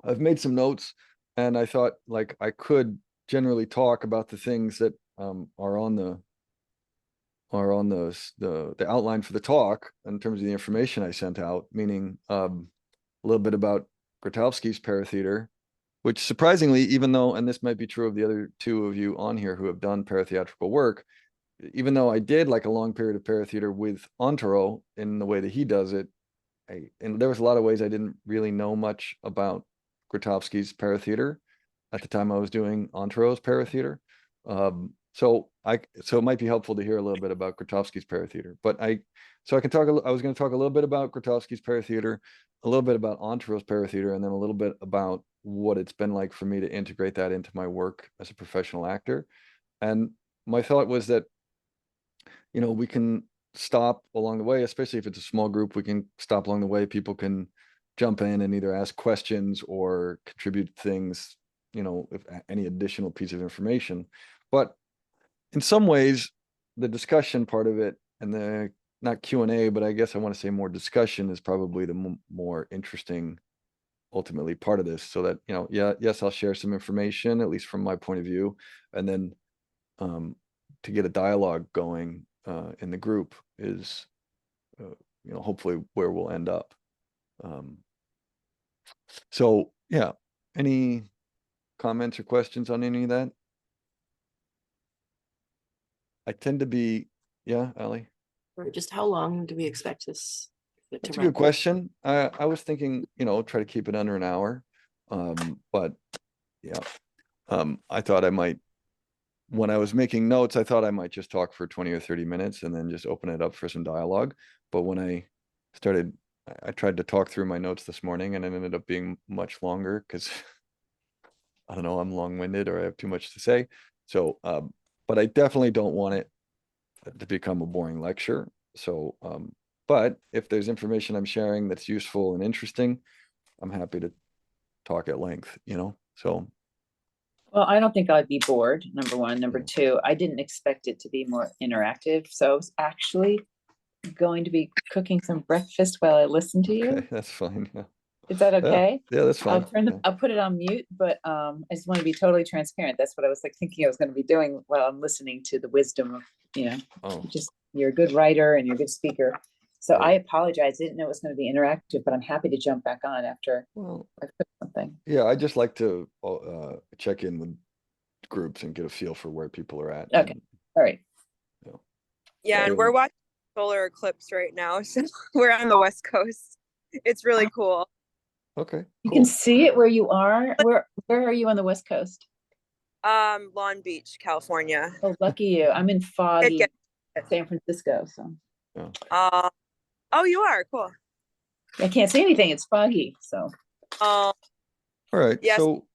I've made some notes, and I thought like I could generally talk about the things that are on the outline for the talk in terms of the information I sent out, meaning a little bit about Grotowski's Paratheatre, which surprisingly, even though, and this might be true of the other two of you on here who have done paratheatrical work, even though I did like a long period of paratheater with Ontero in the way that he does it, and there was a lot of ways I didn't really know much about Grotowski's Paratheater at the time I was doing Ontero's Paratheater. So it might be helpful to hear a little bit about Grotowski's Paratheater. But I can talk. I was going to talk a little bit about Grotowski's Paratheater, a little bit about Ontero's Paratheater, and then a little bit about what it's been like for me to integrate that into my work as a professional actor. And my thought was that, we can stop along the way, especially if it's a small group. We can stop along the way. People can jump in and either ask questions or contribute things, if any additional piece of information. But in some ways, the discussion part of it, and the not Q&A, but I guess I want to say more discussion, is probably the more interesting ultimately part of this. So that, yes, I'll share some information, at least from my point of view, and then to get a dialogue going in the group is, hopefully where we'll end up. So yeah, any comments or questions on any of that? I tend to be, yeah, Ali? Or just how long do we expect this to That's a run? good question. I was thinking, try to keep it under an hour. But yeah, I thought I might, when I was making notes, I thought I might just talk for 20 or 30 minutes and then just open it up for some dialogue. But when I tried to talk through my notes this morning, and it ended up being much longer because I don't know, I'm long-winded or I have too much to say. So, but I definitely don't want it to become a boring lecture. So, but if there's information I'm sharing that's useful and interesting, I'm happy to talk at length, so. Well, I don't think I'd be bored, number one. Number two, I didn't expect it to be more interactive. So I was actually going to be cooking some breakfast while I listen to you. Okay, that's fine. Yeah. Is that okay? Yeah, that's fine. I'll put it on mute, but I just want to be totally transparent. That's what I was like thinking I was going to be doing while I'm listening to the wisdom of, just you're a good writer and you're a good speaker. So I apologize. I didn't know it was going to be interactive, but I'm happy to jump back on after I put something. Yeah, I just like to check in with groups and get a feel for where people are at. Okay. All right. Yeah, and we're watching solar eclipse right now. So we're on the West Coast. It's really cool. Okay. You can see it where you are. Where are you on the West Coast? Long Beach, California. Oh, lucky you. I'm in foggy San Francisco. So. Oh, you are cool. I can't see anything. It's foggy. So. All right. Yes. So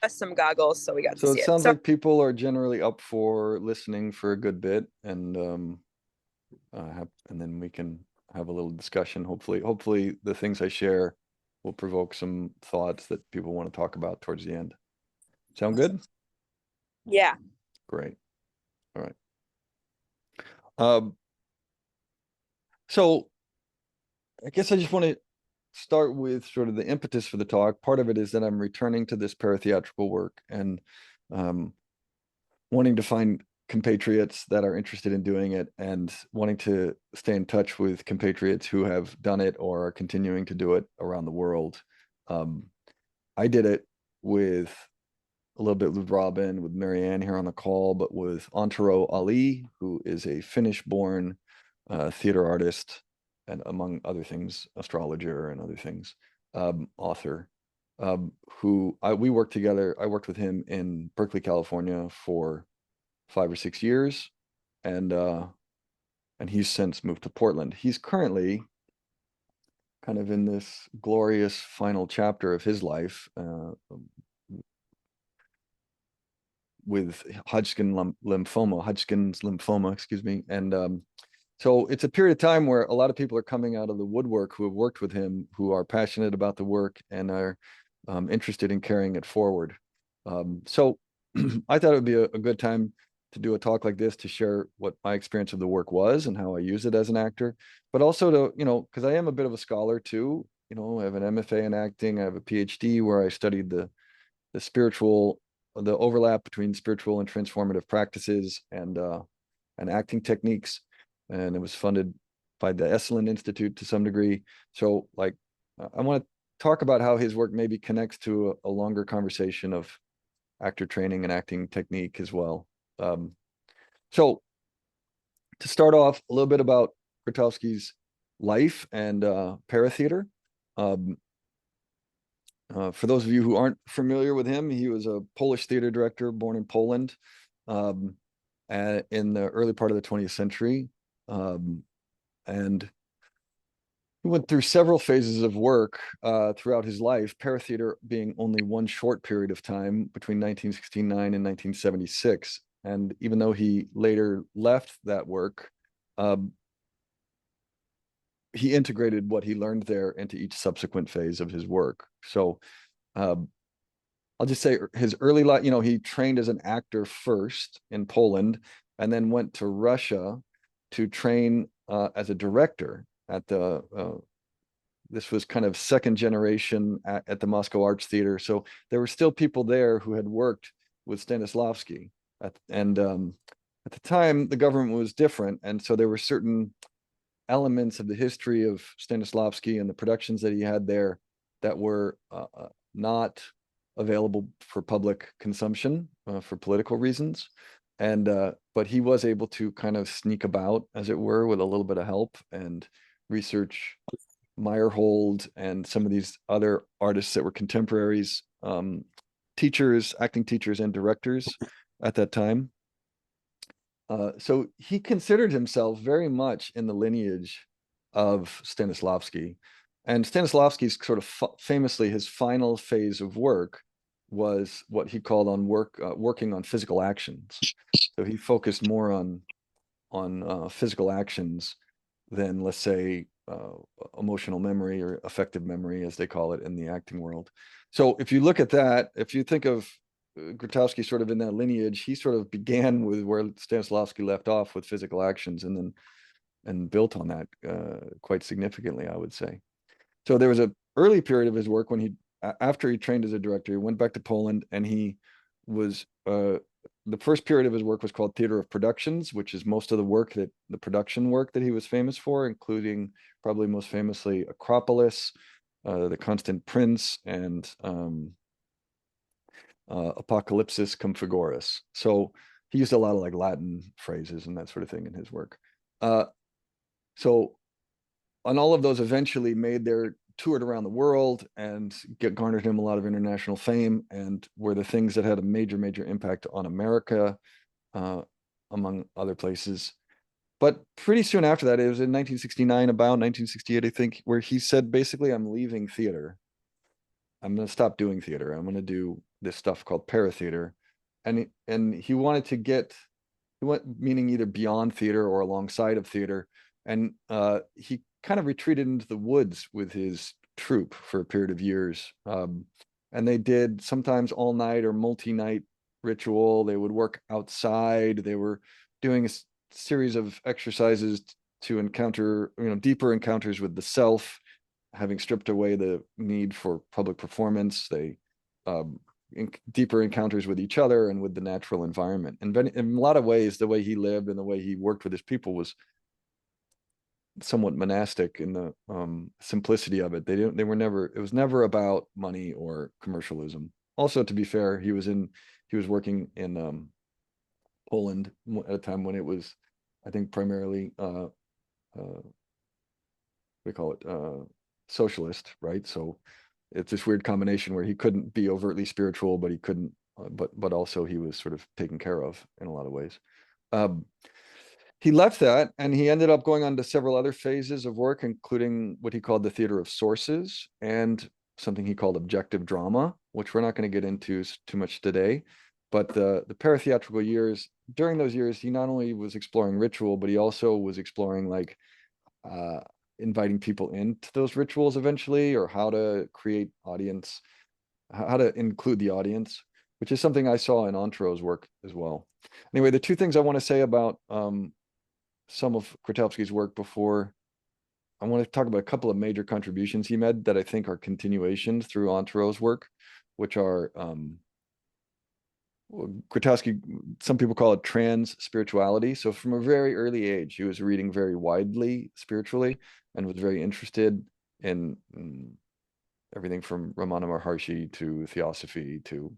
some goggles, so we got to see it. So it sounds like people are generally up for listening for a good bit, and then we can have a little discussion. Hopefully the things I share will provoke some thoughts that people want to talk about towards the end. Sound good? Yeah. Great. All right. So I guess I just want to start with sort of the impetus for the talk. Part of it is that I'm returning to this paratheatrical work and wanting to find compatriots that are interested in doing it, and wanting to stay in touch with compatriots who have done it or are continuing to do it around the world. I did it with a little bit with Robin, with Marianne here on the call, but with Antero Ali, who is a Finnish-born theater artist, and among other things, astrologer and other things, author, we worked together. I worked with him in Berkeley, California for 5 or 6 years, and he's since moved to Portland. He's currently kind of in this glorious final chapter of his life with Hodgkin's lymphoma, excuse me. And so it's a period of time where a lot of people are coming out of the woodwork who have worked with him, who are passionate about the work and are interested in carrying it forward. So I thought it would be a good time to do a talk like this, to share what my experience of the work was and how I use it as an actor, but also to, because I am a bit of a scholar too, you know, I have an MFA in acting. I have a PhD where I studied the overlap between spiritual and transformative practices and acting techniques. And it was funded by the Esalen Institute to some degree. So like, I want to talk about how his work maybe connects to a longer conversation of actor training and acting technique as well. So to start off, a little bit about Grotowski's life and Paratheatre. For those of you who aren't familiar with him, he was a Polish theater director born in Poland in the early part of the 20th century. And he went through several phases of work throughout his life, Paratheatre being only one short period of time between 1969 and 1976. And even though he later left that work, he integrated what he learned there into each subsequent phase of his work. So I'll just say his early life, you know, he trained as an actor first in Poland and then went to Russia to train as a director at the, this was kind of second generation at the Moscow Arts Theater. So there were still people there who had worked with Stanislavski. At the time, the government was different. And so there were certain elements of the history of Stanislavski and the productions that he had there that were not available for public consumption for political reasons. And but he was able to kind of sneak about, as it were, with a little bit of help and research Meyerhold and some of these other artists that were contemporaries, teachers, acting teachers and directors at that time. So he considered himself very much in the lineage of Stanislavski. And Stanislavski's sort of famously, his final phase of work was what he called working on physical actions. So he focused more on physical actions than, let's say, emotional memory or affective memory, as they call it in the acting world. So if you look at that, if you think of Grotowski sort of in that lineage, he sort of began with where Stanislavski left off with physical actions and built on that quite significantly, I would say. So there was an early period of his work when after he trained as a director, he went back to Poland and he was, the first period of his work was called Theater of Productions, which is most of the production work that he was famous for, including probably most famously Acropolis, The Constant Prince, and Apocalypsis Configuris. So he used a lot of like Latin phrases and that sort of thing in his work. So on all of those eventually toured around the world and garnered him a lot of international fame and were the things that had a major, major impact on America, among other places. But pretty soon after that, it was in 1969, about 1968, I think, where he said, basically, I'm leaving theater. I'm going to stop doing theater. I'm going to do this stuff called Paratheatre. And he wanted to meaning either beyond theater or alongside of theater. And he kind of retreated into the woods with his troupe for a period of years. And they did sometimes all night or multi-night ritual. They would work outside. They were doing a series of exercises to encounter, deeper encounters with the self, having stripped away the need for public performance. They deeper encounters with each other and with the natural environment. And in a lot of ways, the way he lived and the way he worked with his people was somewhat monastic in the simplicity of it. It was never about money or commercialism. Also, to be fair, he was working in Poland at a time when it was, I think, primarily we call it socialist, right? So it's this weird combination where he couldn't be overtly spiritual, but he couldn't, but also he was sort of taken care of in a lot of ways. He left that and he ended up going on to several other phases of work, including what he called the theater of sources and something he called objective drama, which we're not going to get into too much today. But the paratheatrical years, during those years, he not only was exploring ritual, but he also was exploring like inviting people into those rituals eventually, or how to create audience, how to include the audience, which is something I saw in Antro's work as well. Anyway, the two things I want to say about some of Grotowski's work before I want to talk about a couple of major contributions he made that I think are continuations through Antero's work, which are Grotowski, some people call it trans spirituality. So from a very early age, he was reading very widely spiritually and was very interested in everything from Ramana Maharshi to theosophy to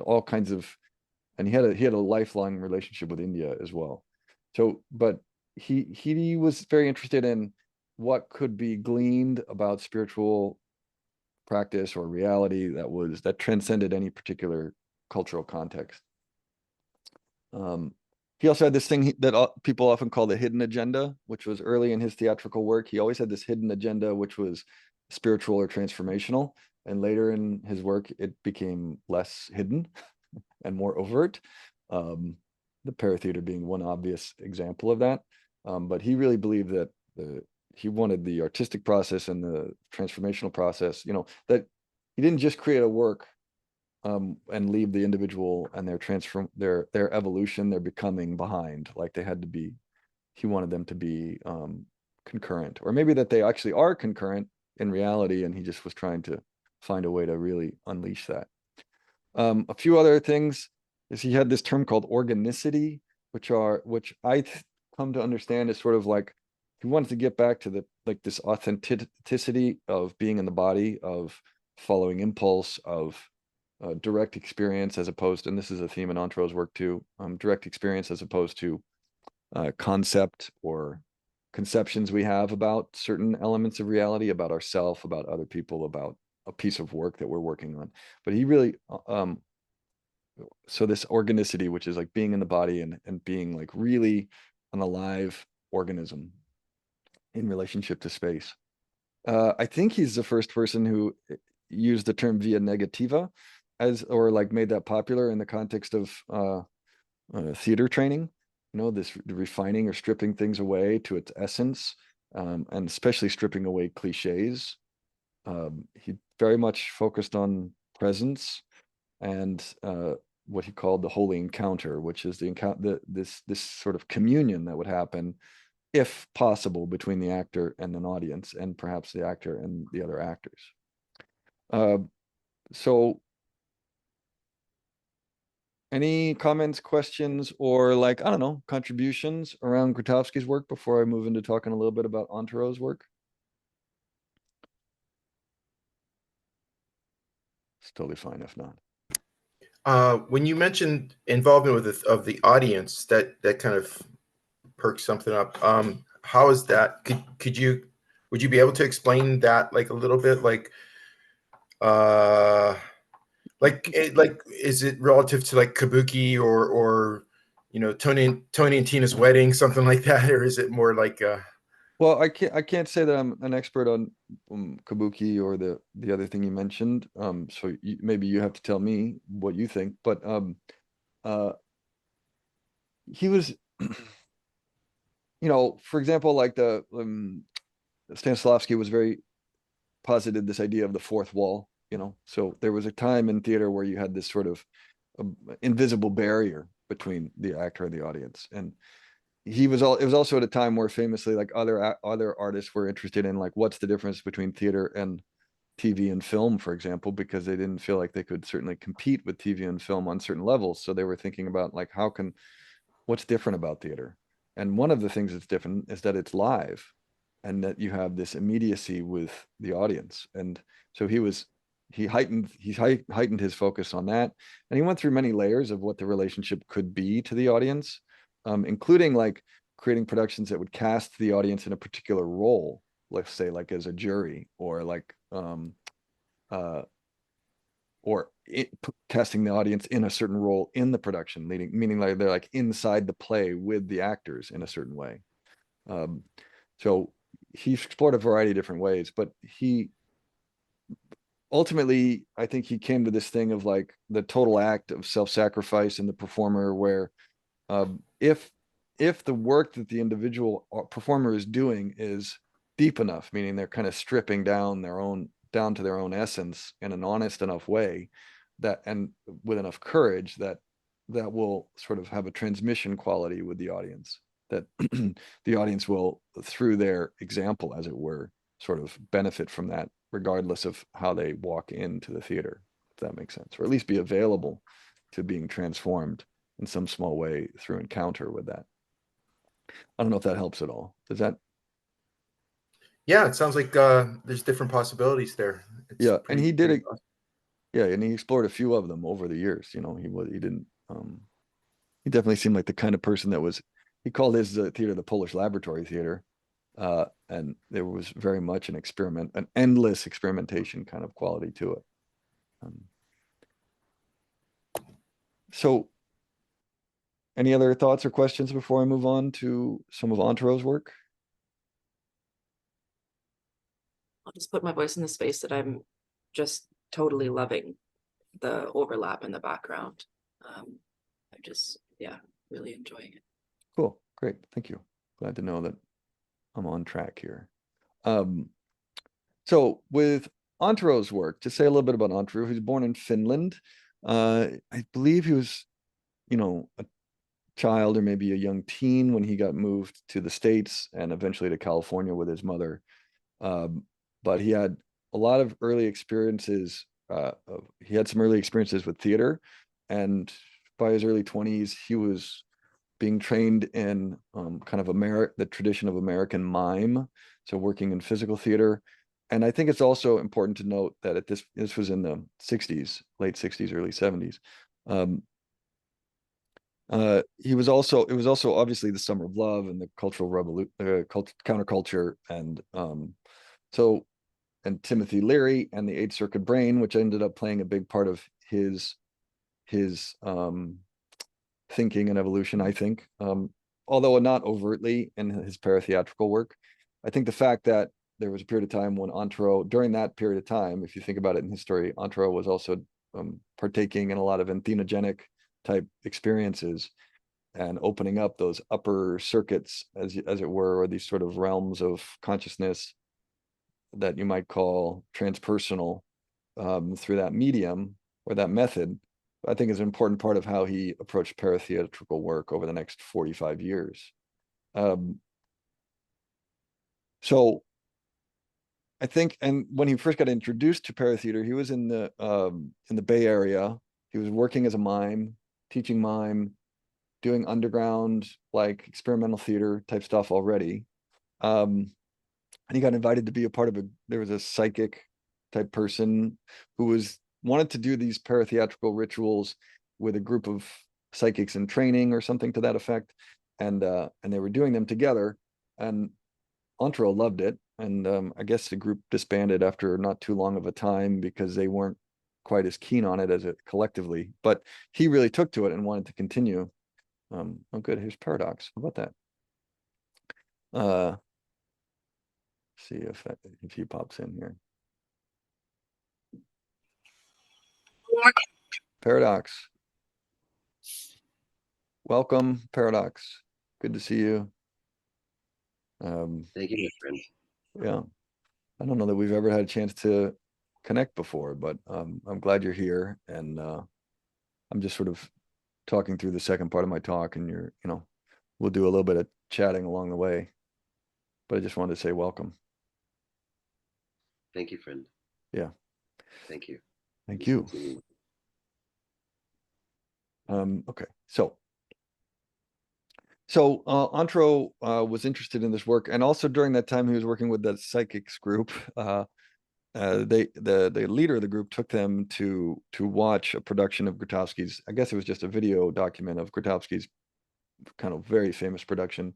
all kinds of, and he had a lifelong relationship with India as well. So, but he was very interested in what could be gleaned about spiritual practice or reality that transcended any particular cultural context. He also had this thing that people often call the hidden agenda, which was early in his theatrical work. He always had this hidden agenda, which was spiritual or transformational. And later in his work, it became less hidden and more overt. The Paratheatre being one obvious example of that. But he really believed that he wanted the artistic process and the transformational process, that he didn't just create a work and leave the individual and their evolution, their becoming behind. Like they had to be, he wanted them to be concurrent, or maybe that they actually are concurrent in reality, and he just was trying to find a way to really unleash that. A few other things is he had this term called organicity, which I come to understand is sort of like he wanted to get back to this authenticity of being in the body, of following impulse, of direct experience, as opposed, and this is a theme in Antero's work too, direct experience as opposed to concept or conceptions we have about certain elements of reality, about ourself, about other people, about a piece of work that we're working on. But he really, so this organicity, which is like being in the body and being like really an alive organism in relationship to space. I think he's the first person who used the term via negativa or like made that popular in the context of theater training, this refining or stripping things away to its essence, and especially stripping away cliches. He very much focused on presence and what he called the holy encounter, which is this sort of communion that would happen, if possible, between the actor and an audience, and perhaps the actor and the other actors. So any comments, questions, or I don't know, contributions around Grotowski's work before I move into talking a little bit about Antero's work? It's totally fine if not. When you mentioned involvement of the audience, that kind of perks something up. How is that? Would you be able to explain that like a little bit? Is it relative to like kabuki or Tony and Tina's wedding, something like that, or is it more like Well, I can't say that I'm an expert on kabuki or the other thing you mentioned. So maybe you have to tell me what you think. But he was, for example, like the Stanislavski was very posited this idea of the fourth wall. So there was a time in theater where you had this sort of invisible barrier between the actor and the audience, and it was also at a time where famously like other artists were interested in like what's the difference between theater and TV and film, for example, because they didn't feel like they could certainly compete with TV and film on certain levels. So they were thinking about like what's different about theater, and one of the things that's different is that it's live, and that you have this immediacy with the audience. And so he heightened his focus on that, and he went through many layers of what the relationship could be to the audience, including like creating productions that would cast the audience in a particular role, let's say like as a jury, or like casting the audience in a certain role in the production, meaning like they're like inside the play with the actors in a certain way. So he explored a variety of different ways, but ultimately, I think he came to this thing of like the total act of self-sacrifice in the performer, where if the work that the individual performer is doing is deep enough, meaning they're kind of stripping down to their own essence in an honest enough way, and with enough courage, that will sort of have a transmission quality with the audience, that the audience will, through their example, as it were, sort of benefit from that, regardless of how they walk into the theater, if that makes sense, or at least be available to being transformed in some small way through encounter with that. I don't know if that helps at all. Does that? Yeah, it sounds like there's different possibilities there. It's Yeah, and pretty- he did pretty it. awesome. Yeah, and he explored a few of them over the years. He didn't. He definitely seemed like the kind of person that was. He called his theater the Polish Laboratory Theater, and there was very much an experiment, an endless experimentation kind of quality to it. So, any other thoughts or questions before I move on to some of Antero's work? I'll just put my voice in the space that I'm just totally loving the overlap in the background. I'm just, yeah, really enjoying it. Cool, great, thank you. Glad to know that I'm on track here. So with Antero's work, to say a little bit about Antero, he was born in Finland. I believe he was, a child or maybe a young teen when he got moved to the States and eventually to California with his mother. But he had a lot of early experiences. He had some early experiences with theater, and by his early 20s, he was being trained in kind of the tradition of American mime, so working in physical theater. And I think it's also important to note that this was in the 60s, late 60s, early 70s. It was also obviously the summer of love and the cultural revolution, counterculture, and Timothy Leary and the Eighth Circuit Brain, which ended up playing a big part of his thinking and evolution, I think, although not overtly in his paratheatrical work. I think the fact that there was a period of time when Antero, during that period of time, if you think about it in history, Antero was also partaking in a lot of enthenogenic type experiences and opening up those upper circuits, as it were, or these sort of realms of consciousness that you might call transpersonal through that medium or that method. I think is an important part of how he approached paratheatrical work over the next 45 years. So I think, and when he first got introduced to paratheater, he was in the Bay Area. He was working as a mime, teaching mime, doing underground, like experimental theater type stuff already. And he got invited to be a part of there was a psychic type person who wanted to do these paratheatrical rituals with a group of psychics in training or something to that effect. And they were doing them together, and Antero loved it. And I guess the group disbanded after not too long of a time because they weren't quite as keen on it as it collectively, but he really took to it and wanted to continue. Oh, good. Here's Paradox. How about that? See if he pops in here. Paradox. Welcome, Paradox. Good to see you. Thank you, my friend. Yeah. I don't know that we've ever had a chance to connect before, but I'm glad you're here, and I'm just sort of talking through the second part of my talk, and we'll do a little bit of chatting along the way, but I just wanted to say welcome. Thank you, friend. Yeah. Thank you. Thank you. Okay. So Antero was interested in this work, and also during that time he was working with the psychics group. The leader of the group took them to watch a production of Grotowski's. I guess it was just a video document of Grotowski's kind of very famous production,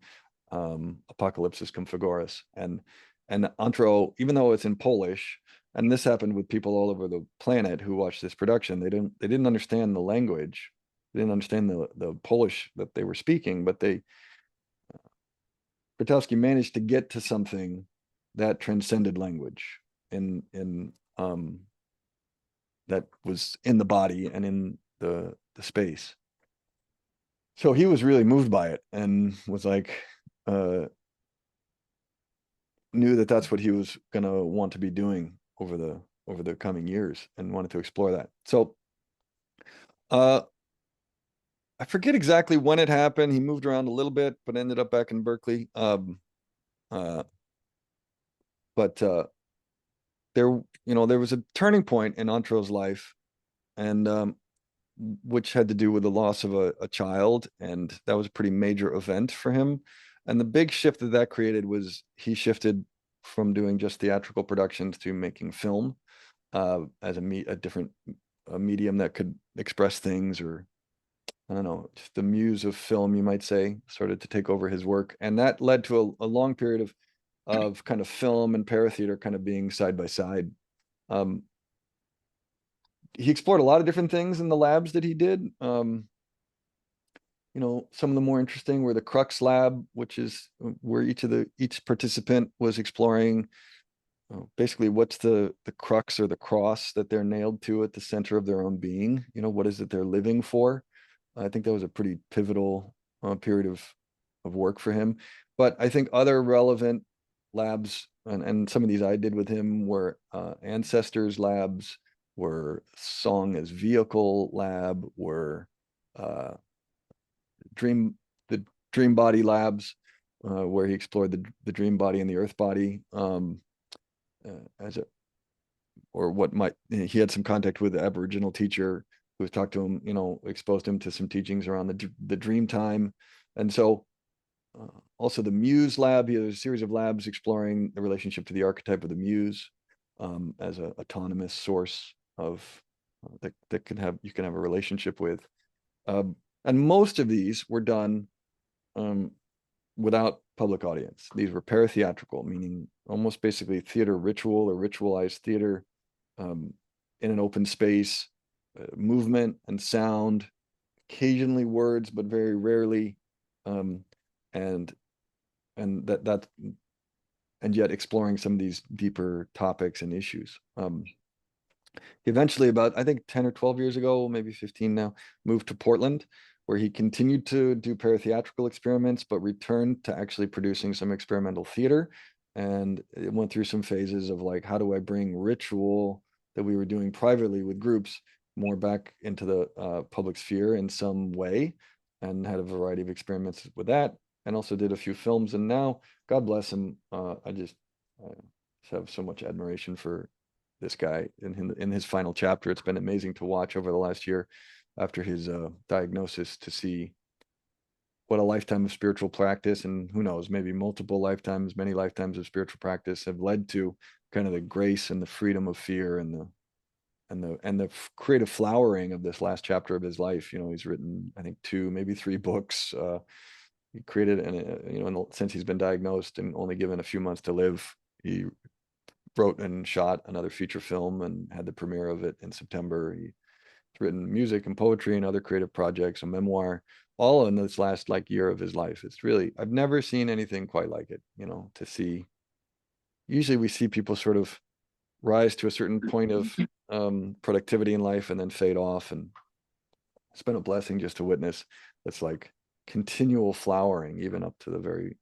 Apocalypsis Configuris. And Antero, even though it's in Polish, and this happened with people all over the planet who watched this production, they didn't understand the language. They didn't understand the Polish that they were speaking, but Grotowski managed to get to something that transcended language in that was in the body and in the space. So he was really moved by it and was like, knew that that's what he was gonna want to be doing over the coming years, and wanted to explore that. So I forget exactly when it happened. He moved around a little bit, but ended up back in Berkeley. But there, there was a turning point in Antro's life, and which had to do with the loss of a child, and that was a pretty major event for him. And the big shift that that created was he shifted from doing just theatrical productions to making film as a different medium that could express things, or I don't know, just the muse of film, you might say, started to take over his work, and that led to a long period of kind of film and paratheater kind of being side by side. He explored a lot of different things in the labs that he did. Some of the more interesting were the Crux lab, which is where each participant was exploring basically what's the crux or the cross that they're nailed to at the center of their own being. What is it they're living for? I think that was a pretty pivotal period of work for him. But I think other relevant labs, and some of these I did with him, were Ancestors labs, were Song as Vehicle lab, were the Dream Body labs, where he explored the dream body and the earth body he had some contact with the Aboriginal teacher who was talked to him, exposed him to some teachings around the dream time. And so also the Muse lab, he has a series of labs exploring the relationship to the archetype of the Muse as an autonomous source of that you can have a relationship with. And most of these were done without public audience. These were paratheatrical, meaning almost basically theater ritual or ritualized theater in an open space, movement and sound, occasionally words, but very rarely, and yet exploring some of these deeper topics and issues. Eventually, about I think 10 or 12 years ago, maybe 15 now, moved to Portland, where he continued to do paratheatrical experiments, but returned to actually producing some experimental theater. And it went through some phases of like, how do I bring ritual that we were doing privately with groups more back into the public sphere in some way, and had a variety of experiments with that, and also did a few films. And now, God bless him, I just have so much admiration for this guy in his final chapter. It's been amazing to watch over the last year after his diagnosis, to see what a lifetime of spiritual practice, and who knows, maybe multiple lifetimes, many lifetimes of spiritual practice have led to kind of the grace and the freedom of fear and the creative flowering of this last chapter of his life. He's written, I think, 2, maybe 3 books. He created, and since he's been diagnosed and only given a few months to live, he wrote and shot another feature film and had the premiere of it in September. He's written music and poetry and other creative projects, a memoir, all in this last year of his life. It's really, I've never seen anything quite like it, to see. Usually we see people sort of rise to a certain point of productivity in life and then fade off. And it's been a blessing just to witness this continual flowering, even up to the very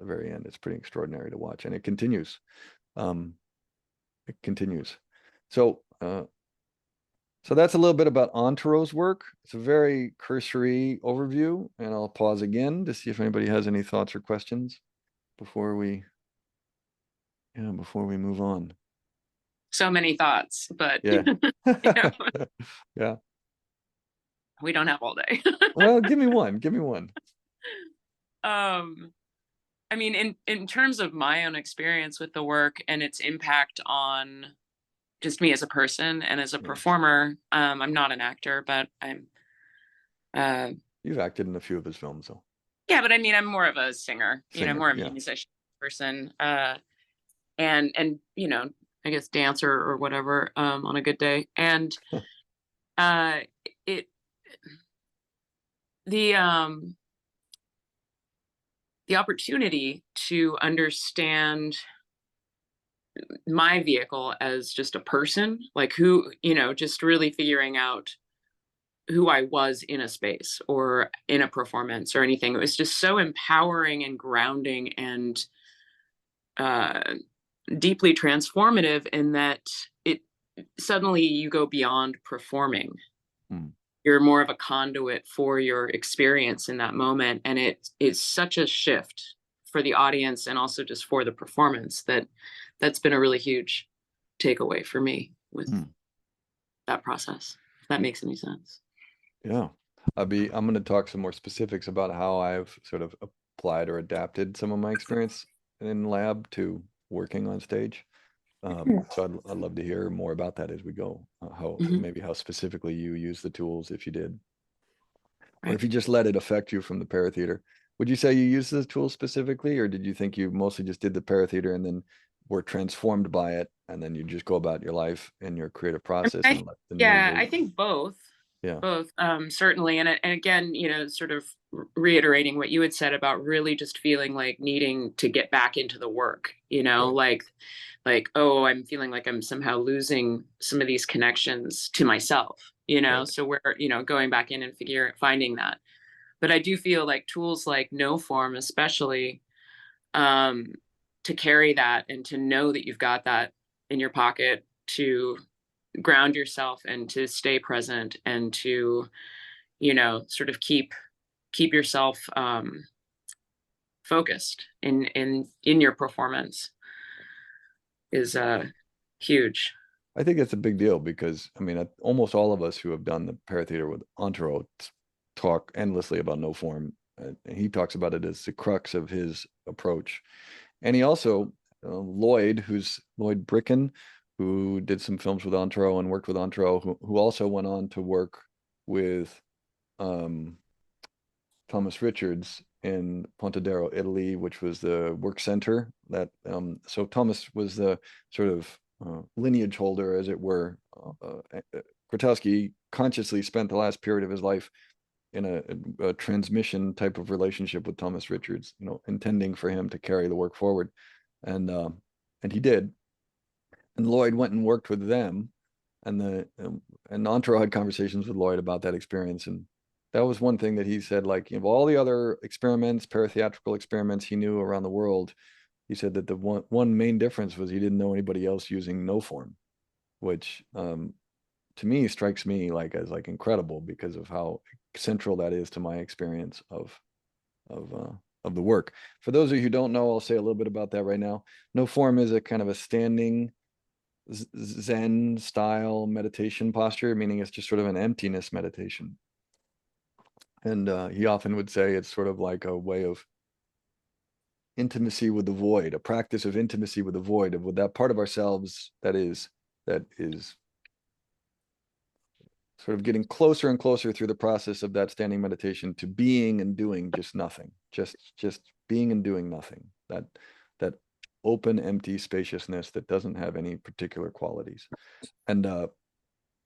end. It's pretty extraordinary to watch, and it continues. So that's a little bit about Antro's work. It's a very cursory overview, and I'll pause again to see if anybody has any thoughts or questions before we move on. So many thoughts, but yeah. Yeah. We don't have all day. Well, give me one. I mean, in terms of my own experience with the work and its impact on just me as a person and as a performer, I'm not an actor, but I'm you've acted in a few of his films, though. Yeah, but I mean, I'm more of a singer, more of a musician person, and I guess dancer or whatever on a good day. And the opportunity to understand my vehicle as just a person, who, just really figuring out who I was in a space or in a performance or anything. It was just so empowering and grounding and deeply transformative, in that it suddenly you go beyond performing you're more of a conduit for your experience in that moment. And it's such a shift for the audience and also just for the performance that's been a really huge takeaway for me with that process, if that makes any sense. Yeah. I'm going to talk some more specifics about how I've sort of applied or adapted some of my experience in lab to working on stage. So I'd love to hear more about that as we go. Maybe how specifically you use the tools, if you did, or if you just let it affect you from the Paratheatre. Would you say you use the tools specifically, or did you think you mostly just did the Paratheatre and then were transformed by it, and then you just go about your life and your creative process? I think both. Yeah. Both, certainly. And again, sort of reiterating what you had said about really just feeling like needing to get back into the work, Right. like, oh, I'm feeling like I'm somehow losing some of these connections to myself, Right. so we're, going back in and finding that. But I do feel like tools like No Form, especially, to carry that and to know that you've got that in your pocket to ground yourself and to stay present and to, sort of keep yourself focused in your performance is huge. I think it's a big deal because, I mean, almost all of us who have done the Paratheatre with Antero talk endlessly about No Form. And he talks about it as the crux of his approach. And he also, Lloyd Bricken, who did some films with Antero and worked with Antero, who also went on to work with Thomas Richards in Pontedero, Italy, which was the work center that, so Thomas was the sort of lineage holder, as it were. Grotowski consciously spent the last period of his life in a transmission type of relationship with Thomas Richards, intending for him to carry the work forward. And he did. And Lloyd went and worked with them, and Antero had conversations with Lloyd about that experience. And that was one thing that he said, like, of all the other experiments, paratheatrical experiments he knew around the world, he said that the one main difference was he didn't know anybody else using No Form, which to me strikes me as incredible because of how central that is to my experience of the work. For those of you who don't know, I'll say a little bit about that right now. No Form is a kind of a standing Zen style meditation posture, meaning it's just sort of an emptiness meditation. And he often would say it's sort of like a way of intimacy with the void, a practice of intimacy with the void, with that part of ourselves that is sort of getting closer and closer through the process of that standing meditation to being and doing just nothing, just being and doing nothing. That open, empty spaciousness that doesn't have any particular qualities, and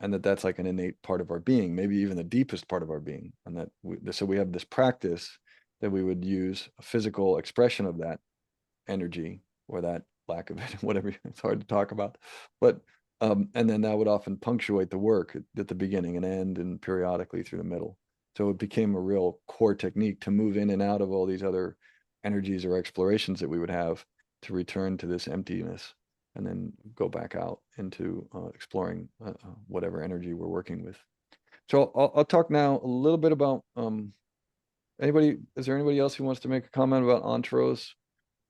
that's like an innate part of our being, maybe even the deepest part of our being. And so we have this practice that we would use a physical expression of that energy or that lack of it, whatever. It's hard to talk about, but and then that would often punctuate the work at the beginning and end and periodically through the middle. So it became a real core technique to move in and out of all these other energies or explorations that we would have, to return to this emptiness and then go back out into exploring whatever energy we're working with. So I'll talk now a little bit about is there anybody else who wants to make a comment about Antero's,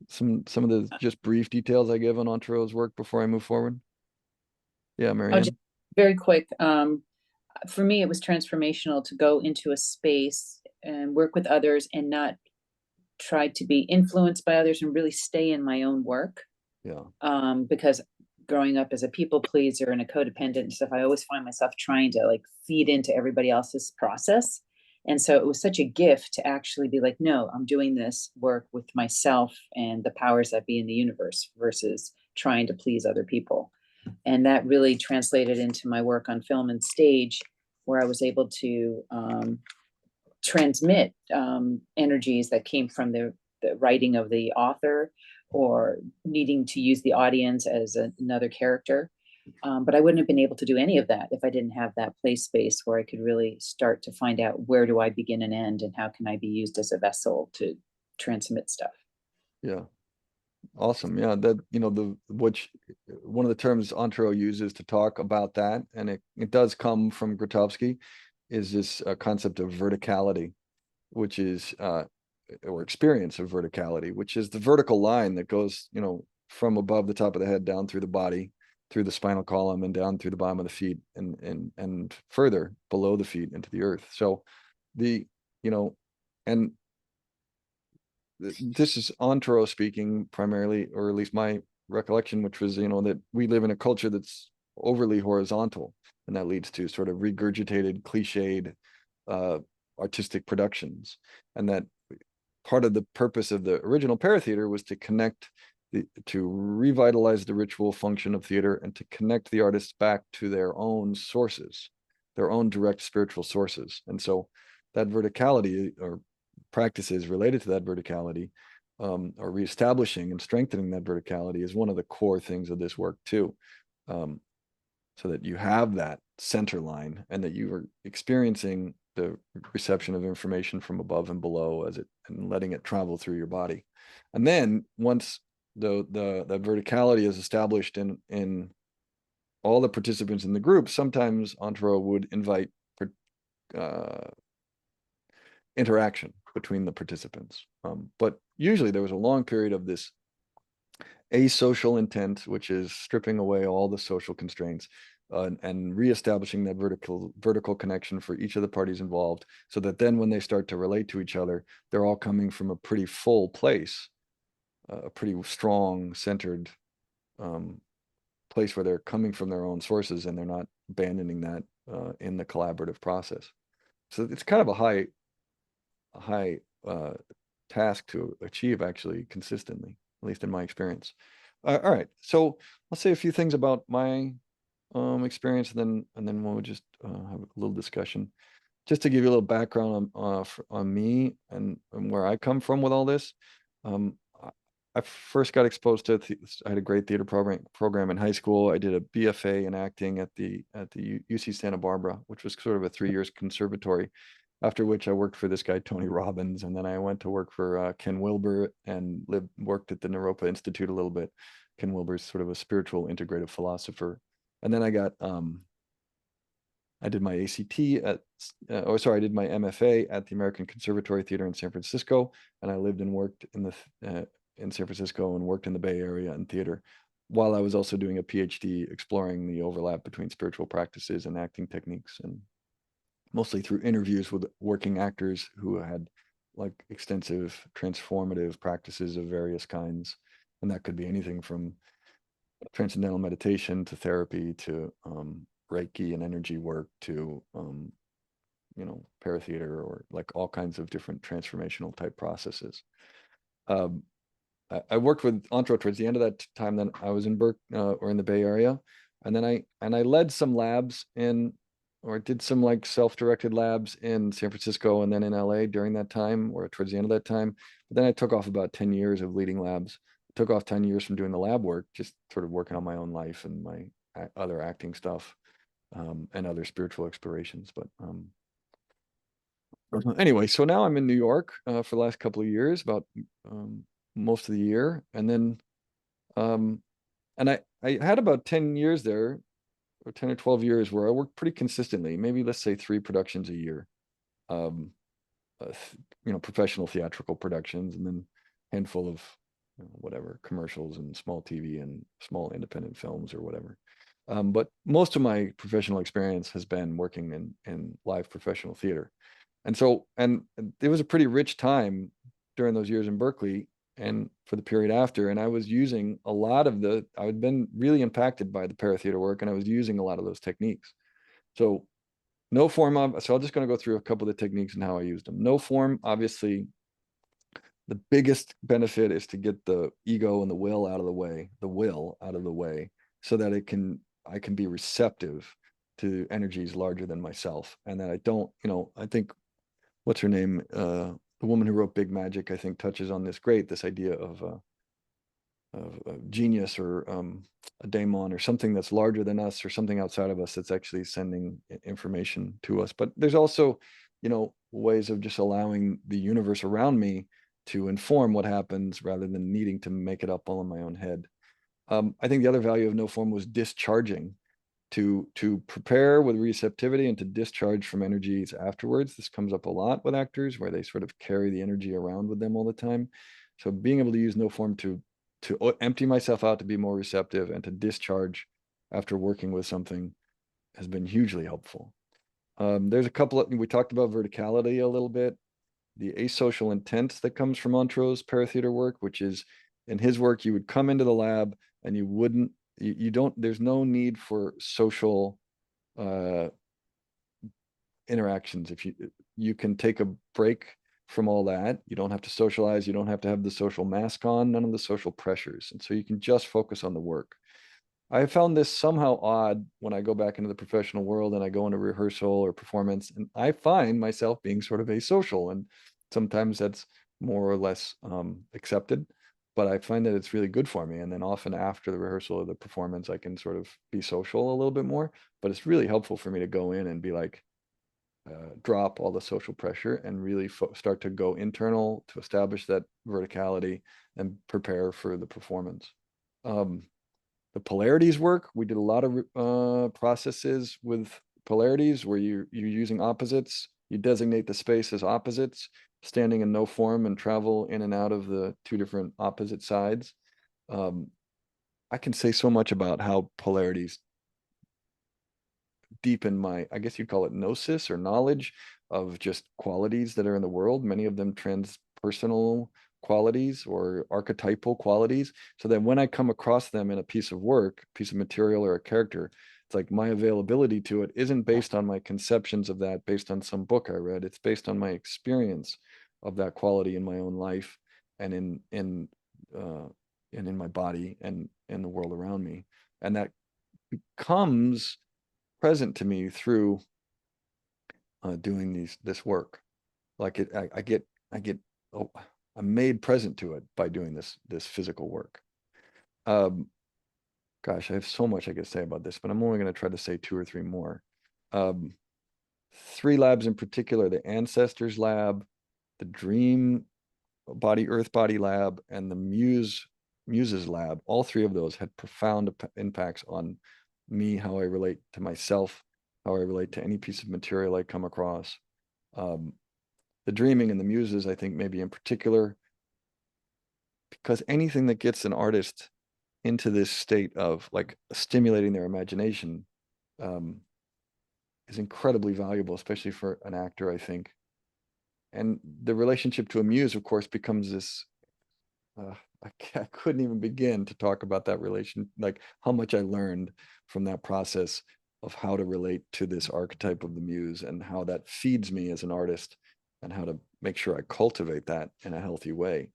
some of the just brief details I give on Antero's work before I move forward? Yeah, Marianne. Just very quick. For me, it was transformational to go into a space and work with others and not try to be influenced by others and really stay in my own work. Yeah. Because growing up as a people pleaser and a codependent and stuff, I always find myself trying to feed into everybody else's process. And so it was such a gift to actually be like, no, I'm doing this work with myself and the powers that be in the universe versus trying to please other people. And that really translated into my work on film and stage, where I was able to transmit energies that came from the writing of the author, or needing to use the audience as another character. But I wouldn't have been able to do any of that if I didn't have that play space where I could really start to find out, where do I begin and end, and how can I be used as a vessel to transmit stuff. Yeah. Awesome. Yeah, that one of the terms Antero uses to talk about that, and it does come from Grotowski, is this concept of verticality, which is or experience of verticality, which is the vertical line that goes, from above the top of the head down through the body, through the spinal column, and down through the bottom of the feet, and further below the feet into the earth. So and this is Antero speaking primarily, or at least my recollection, which was, that we live in a culture that's overly horizontal, and that leads to sort of regurgitated, cliched artistic productions. And that part of the purpose of the original Paratheatre was to connect, to revitalize the ritual function of theater, and to connect the artists back to their own sources, their own direct spiritual sources. And so that verticality, or practices related to that verticality, or reestablishing and strengthening that verticality, is one of the core things of this work too. So that you have that center line, and that you are experiencing the reception of information from above and below and letting it travel through your body. And then once the verticality is established in all the participants in the group, sometimes Antero would invite interaction between the participants. But usually there was a long period of this asocial intent, which is stripping away all the social constraints, and reestablishing that vertical connection for each of the parties involved, so that then when they start to relate to each other, they're all coming from a pretty full place, a pretty strong, centered place where they're coming from their own sources, and they're not abandoning that in the collaborative process. So it's kind of a high task to achieve, actually, consistently, at least in my experience. All right, so I'll say a few things about my experience, and then we'll just have a little discussion, just to give you a little background on me and where I come from with all this. I first got exposed to I had a great theater program in high school. I did a BFA in acting at the UC Santa Barbara, which was sort of a 3 years conservatory. After which I worked for this guy, Tony Robbins, and then I went to work for Ken Wilber, and worked at the Naropa Institute a little bit. Ken Wilber's sort of a spiritual integrative philosopher. And then I did my ACT I did my MFA at the American Conservatory Theater in San Francisco, and I lived and worked in San Francisco, and worked in the Bay Area in theater, while I was also doing a PhD exploring the overlap between spiritual practices and acting techniques, and mostly through interviews with working actors who had like extensive transformative practices of various kinds. And that could be anything from transcendental meditation to therapy to Reiki and energy work to, Paratheatre, or like all kinds of different transformational type processes. I worked with Antero towards the end of that time. Then I was in or in the Bay Area, and then I led some labs or did some like self-directed labs in San Francisco and then in LA during that time, or towards the end of that time. But then I took off about 10 years of leading labs. Took off 10 years from doing the lab work, just sort of working on my own life and my other acting stuff, and other spiritual explorations. But anyway, so now I'm in New York for the last couple of years, about most of the year. And then and I had about 10 years there, or 10 or 12 years, where I worked pretty consistently, maybe let's say 3 productions a year, professional theatrical productions, and then a handful of whatever commercials and small TV and small independent films or whatever. But most of my professional experience has been working in live professional theater. And so, and it was a pretty rich time during those years in Berkeley and for the period after. And I was using a lot of I had been really impacted by the Paratheatre work, and I was using a lot of those techniques. So no form so I'm just going to go through a couple of the techniques and how I used them. No form, obviously, the biggest benefit is to get the ego and the will out of the way, so that I can be receptive to energies larger than myself. And that I don't, I think, what's her name? The woman who wrote Big Magic, I think, touches on this this idea of genius, or a daemon, or something that's larger than us, or something outside of us that's actually sending information to us. But there's also, ways of just allowing the universe around me to inform what happens, rather than needing to make it up all in my own head. I think the other value of no form was discharging to prepare with receptivity and to discharge from energies afterwards. This comes up a lot with actors where they sort of carry the energy around with them all the time. So being able to use no form to empty myself out, to be more receptive, and to discharge after working with something has been hugely helpful. There's a couple of, we talked about verticality a little bit, the asocial intent that comes from Montrose paratheater work, which is in his work, you would come into the lab and you wouldn't, you don't, there's no need for social interactions. If you can take a break from all that, you don't have to socialize, you don't have to have the social mask on, none of the social pressures. And so you can just focus on the work. I found this somehow odd when I go back into the professional world and I go into rehearsal or performance, and I find myself being sort of asocial, and sometimes that's more or less accepted, but I find that it's really good for me. And then often after the rehearsal or the performance, I can sort of be social a little bit more, but it's really helpful for me to go in and be like, drop all the social pressure and really start to go internal to establish that verticality and prepare for the performance. The polarities work, we did a lot of processes with polarities where you're using opposites. You designate the space as opposites, standing in no form, and travel in and out of the two different opposite sides. I can say so much about how polarities deepen my, I guess you'd call it gnosis or knowledge of just qualities that are in the world, many of them transpersonal qualities or archetypal qualities, so that when I come across them in a piece of work, piece of material, or a character, it's like my availability to it isn't based on my conceptions of that, based on some book I read. It's based on my experience of that quality in my own life and in my body and in the world around me. And that becomes present to me through doing this work. Like I'm made present to it by doing this physical work. Gosh, I have so much I could say about this, but I'm only going to try to say 2 or 3 more. 3 labs in particular: the Ancestors Lab, the Dream Body, Earth Body Lab, and the Muses Lab. All 3 of those had profound impacts on me, how I relate to myself, how I relate to any piece of material I come across. The dreaming and the muses, I think, maybe in particular, because anything that gets an artist into this state of like stimulating their imagination is incredibly valuable, especially for an actor, I think. And the relationship to a muse, of course, becomes this, I couldn't even begin to talk about that relation, like how much I learned from that process of how to relate to this archetype of the muse and how that feeds me as an artist and how to make sure I cultivate that in a healthy way.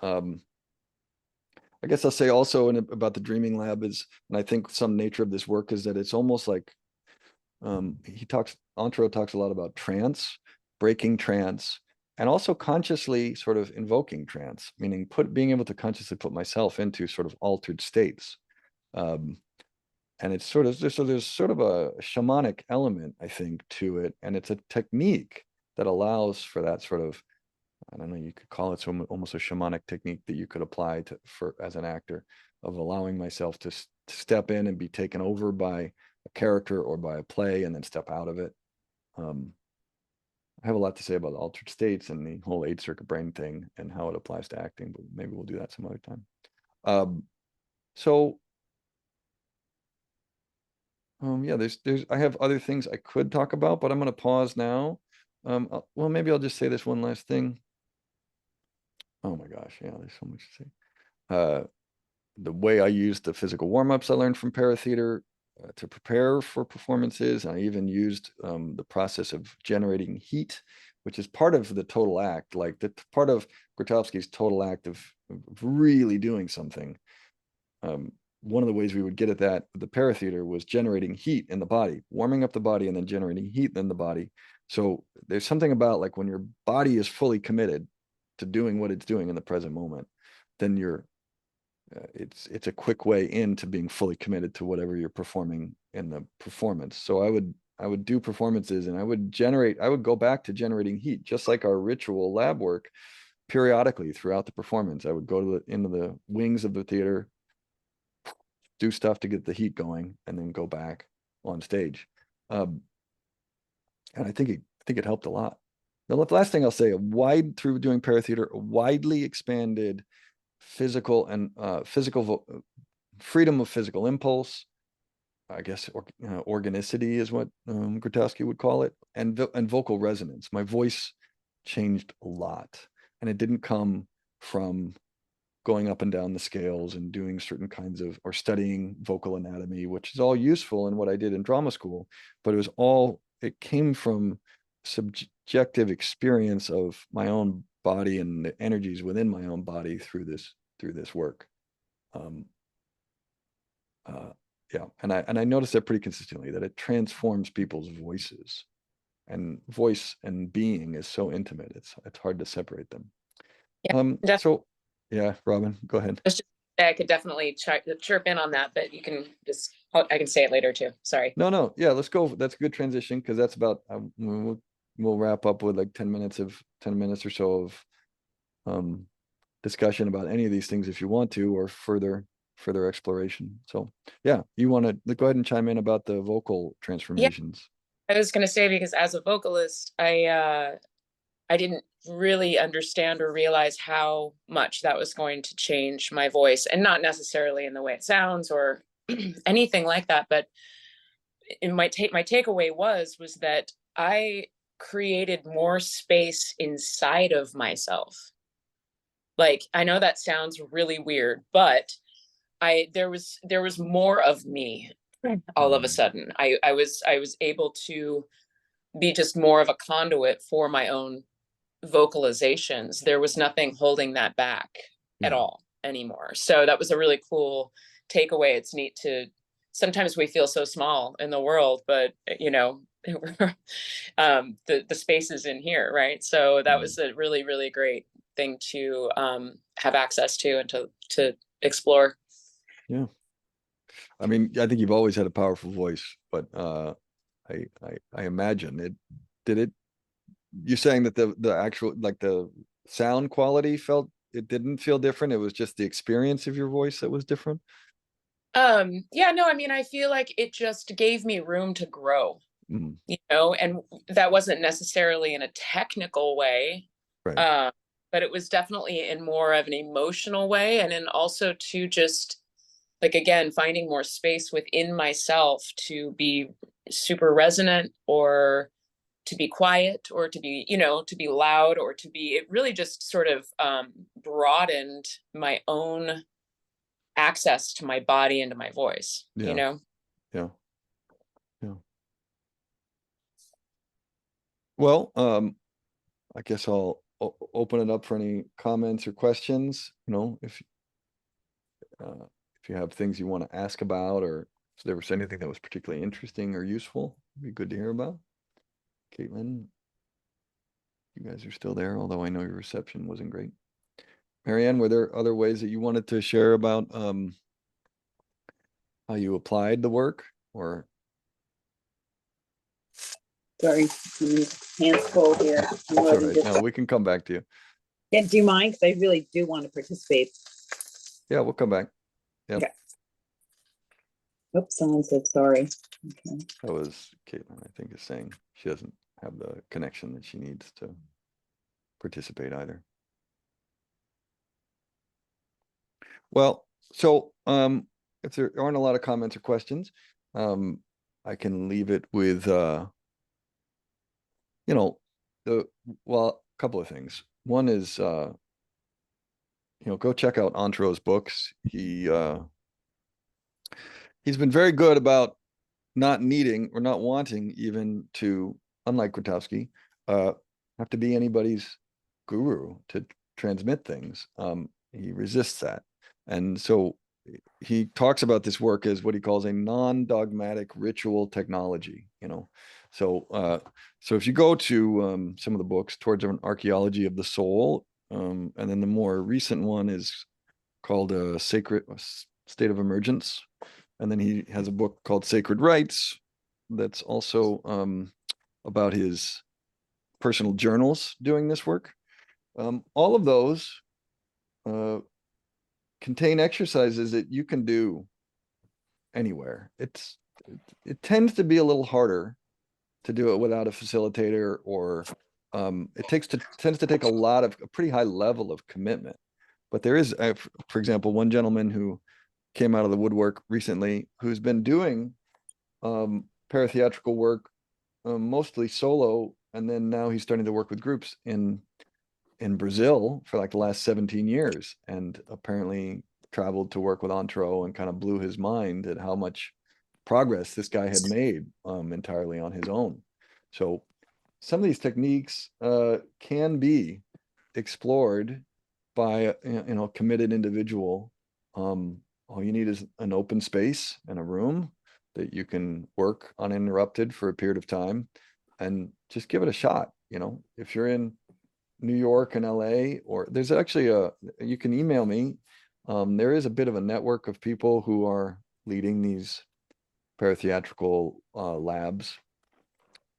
I guess I'll say also about the Dreaming Lab is, and I think some nature of this work is that it's almost like, Antro talks a lot about trance, breaking trance, and also consciously sort of invoking trance, meaning being able to consciously put myself into sort of altered states. And it's sort of, there's sort of a shamanic element, I think, to it. And it's a technique that allows for that sort of, I don't know, you could call it almost a shamanic technique that you could apply as an actor, of allowing myself to step in and be taken over by a character or by a play and then step out of it. I have a lot to say about altered states and the whole 8-circuit brain thing and how it applies to acting, but maybe we'll do that some other time. Yeah, I have other things I could talk about, but I'm going to pause now. Well, maybe I'll just say this one last thing. Oh my gosh, yeah, there's so much to say. The way I used the physical warm-ups I learned from Paratheatre to prepare for performances. I even used the process of generating heat, which is part of the total act, like the part of Grotowski's total act of really doing something. One of the ways we would get at that with the Paratheatre was generating heat in the body, warming up the body and then generating heat in the body. So there's something about like when your body is fully committed to doing what it's doing in the present moment, then it's a quick way into being fully committed to whatever you're performing in the performance. So I would do performances and I would go back to generating heat, just like our ritual lab work. Periodically throughout the performance, I would go into the wings of the theater, do stuff to get the heat going, and then go back. on stage. And I think it helped a lot. The last thing I'll say, through doing Paratheatre, a widely expanded physical and freedom of physical impulse, I guess, organicity is what Grotowski would call it, and vocal resonance. My voice changed a lot, and it didn't come from going up and down the scales and doing certain kinds of, or studying vocal anatomy, which is all useful in what I did in drama school, but it came from subjective experience of my own body and the energies within my own body through this work. Yeah, and I noticed that pretty consistently, that it transforms people's voices, and voice and being is so intimate. It's hard to separate them. Yeah, so yeah, Robin, go ahead. I could definitely chirp in on that, but you can I can say it later too. Sorry. No, yeah, let's go. That's a good transition, because that's about we'll wrap up with like 10 minutes or so of discussion about any of these things if you want to, or further exploration. So yeah, you want to go ahead and chime in about the vocal transformations. I was going to say, because as a vocalist, I didn't really understand or realize how much that was going to change my voice, and not necessarily in the way it sounds or anything like that. But my takeaway was that I created more space inside of myself. Like, I know that sounds really weird, but there was more of me all of a sudden. I was able to be just more of a conduit for my own vocalizations. There was nothing holding that back at all anymore. So that was a really cool takeaway. It's neat sometimes we feel so small in the world, but the space is in here, right? So that was a really, really great thing to have access to and to explore. Yeah, I mean, I think you've always had a powerful voice, but I imagine you're saying that the actual, like, the sound quality didn't feel different. It was just the experience of your voice that was different. Yeah, no, I mean, I feel like it just gave me room to grow, and that wasn't necessarily in a technical way, right. But it was definitely in more of an emotional way, and then also to just, like, again, finding more space within myself to be super resonant, or to be quiet, or to be, to be loud, or it really just sort of broadened my own access to my body and to my voice. Yeah. Well, I guess I'll open it up for any comments or questions. If you have things you want to ask about, or if there was anything that was particularly interesting or useful, it'd be good to hear about. Caitlin, you guys are still there, although I know your reception wasn't great. Marianne, were there other ways that you wanted to share about how you applied the work, or? Sorry, hands full here. That's all right. No, we can come back to you. Yeah, do you mind? Because I really do want to participate. Yeah, we'll come back. Yeah. Okay. Oops, someone said sorry. Okay. That was Caitlin, I think, is saying she doesn't have the connection that she needs to participate either. Well, so if there aren't a lot of comments or questions, I can leave it with a couple of things. One is go check out Antro's books. He's been very good about not needing or not wanting even to, unlike Grotowski, have to be anybody's guru to transmit things. He resists that. And so he talks about this work as what he calls a non-dogmatic ritual technology, So if you go to some of the books, Towards an Archaeology of the Soul, and then the more recent one is called a Sacred State of Emergence. And then he has a book called Sacred Rites that's also about his personal journals doing this work. All of those contain exercises that you can do anywhere. It's it tends to be a little harder to do it without a facilitator, or tends to take a pretty high level of commitment. But there is, for example, one gentleman who came out of the woodwork recently who's been doing paratheatrical work, mostly solo, and then now he's starting to work with groups in Brazil for like the last 17 years, and apparently traveled to work with Antro and kind of blew his mind at how much progress this guy had made entirely on his own. So some of these techniques can be explored by a committed individual. All you need is an open space and a room that you can work uninterrupted for a period of time, and just give it a shot. If you're in New York and LA, or there's actually you can email me. There is a bit of a network of people who are leading these paratheatrical labs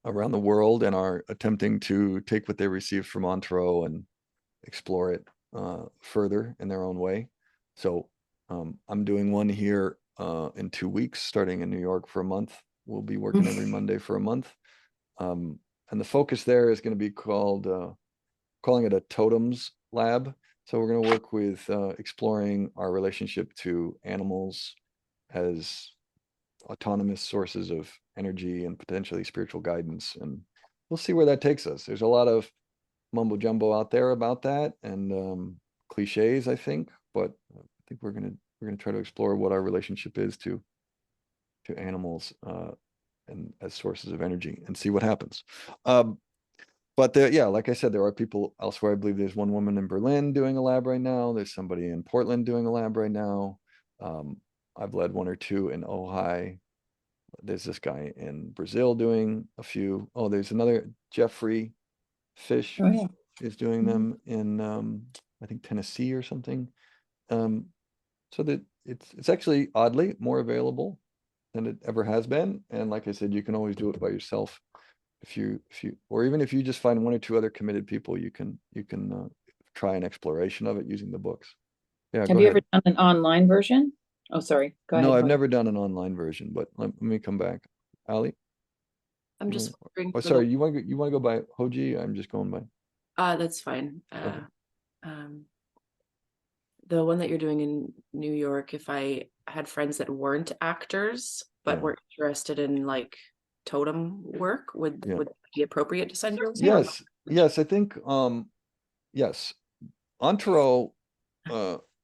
around the world and are attempting to take what they received from Antro and explore it further in their own way. So I'm doing one here in 2 weeks, starting in New York for a month. We'll be working every Monday for a month. And the focus there is going to be calling it a totems lab. So we're going to work with exploring our relationship to animals as autonomous sources of energy and potentially spiritual guidance. And we'll see where that takes us. There's a lot of mumbo jumbo out there about that, and cliches, I think, but I think we're going to try to explore what our relationship is to animals and as sources of energy, and see what happens. But like I said, there are people elsewhere. I believe there's one woman in Berlin doing a lab right now. There's somebody in Portland doing a lab right now. I've led one or two in Ojai. There's this guy in Brazil doing a few. Oh, there's another Jeffrey Fish is doing them in I think Tennessee or something. So that it's actually oddly more available than it ever has been. And like I said, you can always do it by yourself. If you or even if you just find one or two other committed people, you can try an exploration of it using the books. Yeah. Have you ever done an online version? Oh, sorry. Go ahead. No, I've never done an online version, but let me come back. Ali? I'm just wondering. Oh, sorry. You want to go by Hoji? I'm just going by. That's fine. Okay. The one that you're doing in New York, if I had friends that weren't actors but were interested in like totem work, would it be appropriate to send yours? Yes, I think yes. Antro,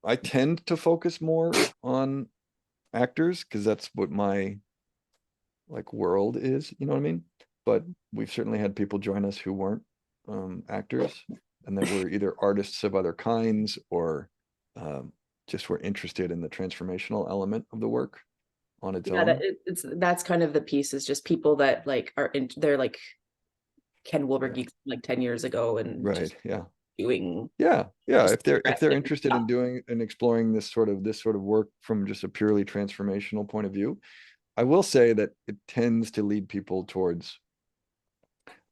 I tend to focus more on actors because that's what my world is, you know what I mean? But we've certainly had people join us who weren't actors, and that were either artists of other kinds or just were interested in the transformational element of the work on its own. That's kind of the piece, is just people that they're like Ken Wilber geeks 10 years ago, and doing if they're interested in doing and exploring this sort of work from just a purely transformational point of view. I will say that it tends to lead people towards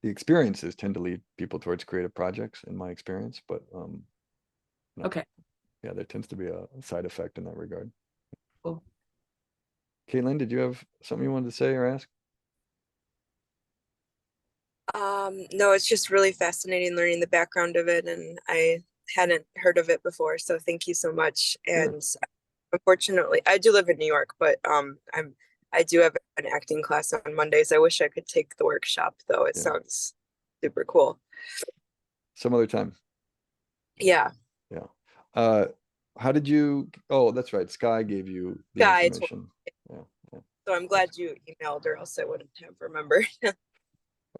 the experiences tend to lead people towards creative projects, in my experience, but okay. Yeah, there tends to be a side effect in that regard. Cool. Caitlin, did you have something you wanted to say or ask? No, it's just really fascinating learning the background of it, and I hadn't heard of it before, so thank you so much. And unfortunately, I do live in New York, but I do have an acting class on Mondays. I wish I could take the workshop, though. It sounds super cool. Some other time. Yeah. How did you? Oh, that's right. Sky gave you the information. So I'm glad you emailed, or else I wouldn't have remembered.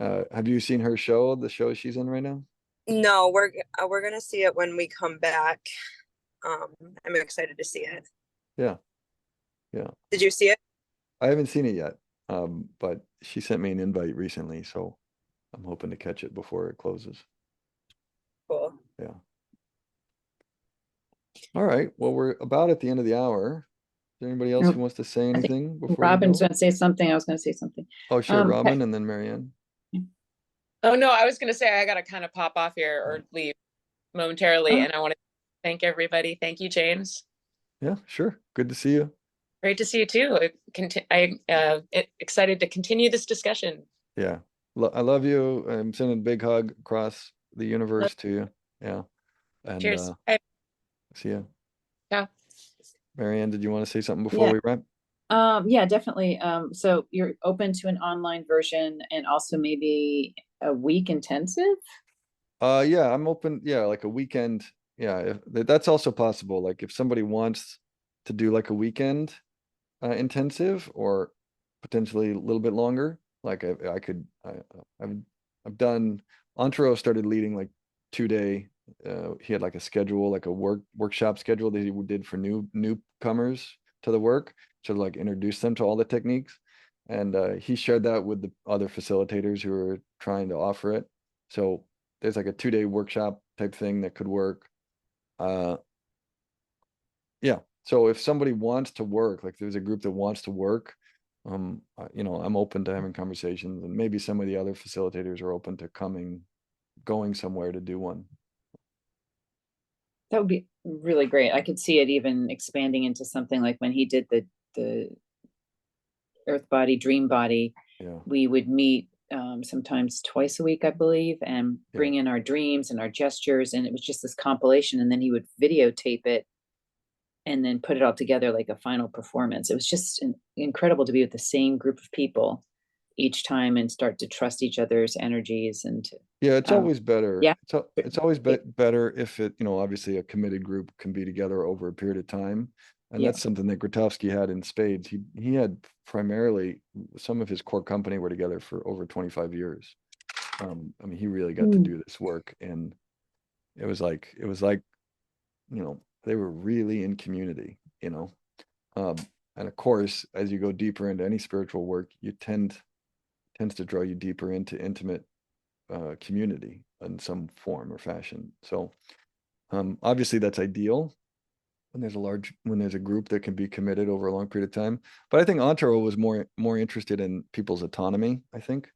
Have you seen her show? The show she's in right now? No, we're gonna see it when we come back. I'm excited to see it. Yeah. Did you see it? I haven't seen it yet, but she sent me an invite recently, so I'm hoping to catch it before it closes. Cool. Yeah. All right. Well, we're about at the end of the hour. Is there anybody else who wants to say anything before Robin's going to say something? I was going to say something. Oh, sure. Robin and then Marianne. Oh, no, I was going to say I got to kind of pop off here or leave momentarily. And I want to thank everybody. Thank you, James. Yeah, sure. Good to see you. Great to see you too. I'm excited to continue this discussion. Yeah. I love you. I'm sending a big hug across the universe to you. Yeah. And Cheers. Bye. see you. Ciao. Marianne, did you want to say something before Yeah. we wrap? Yeah, definitely. So you're open to an online version and also maybe a week intensive? Yeah, I'm open. Yeah, like a weekend. Yeah, that's also possible. Like if somebody wants to do like a weekend intensive or potentially a little bit longer, like I've done. Antero started leading like 2-day. He had like a schedule, like a workshop schedule that he did for newcomers to the work to like introduce them to all the techniques, and he shared that with the other facilitators who are trying to offer it. So there's like a 2-day workshop type thing that could work. Yeah. So if somebody wants to work, like there's a group that wants to work, I'm open to having conversations, and maybe some of the other facilitators are open to going somewhere to do one. That would be really great. I could see it even expanding into something like when he did the Earth Body, Dream Body. Yeah. We would meet sometimes twice a week, I believe, and bring in our dreams and our gestures, and it was just this compilation, and then he would videotape it and then put it all together like a final performance. It was just incredible to be with the same group of people each time and start to trust each other's energies and to, Yeah, it's always better. yeah. It's always better if it, obviously a committed group can be together over a period of time. And Yeah. that's something that Grotowski had in spades. He had primarily some of his core company were together for over 25 years. I mean, he really got to do this work, and it was like, they were really in community, and of course, as you go deeper into any spiritual work, you tends to draw you deeper into intimate community in some form or fashion. So obviously that's ideal when there's a group that can be committed over a long period of time. But I think Antero was more interested in people's autonomy, I think.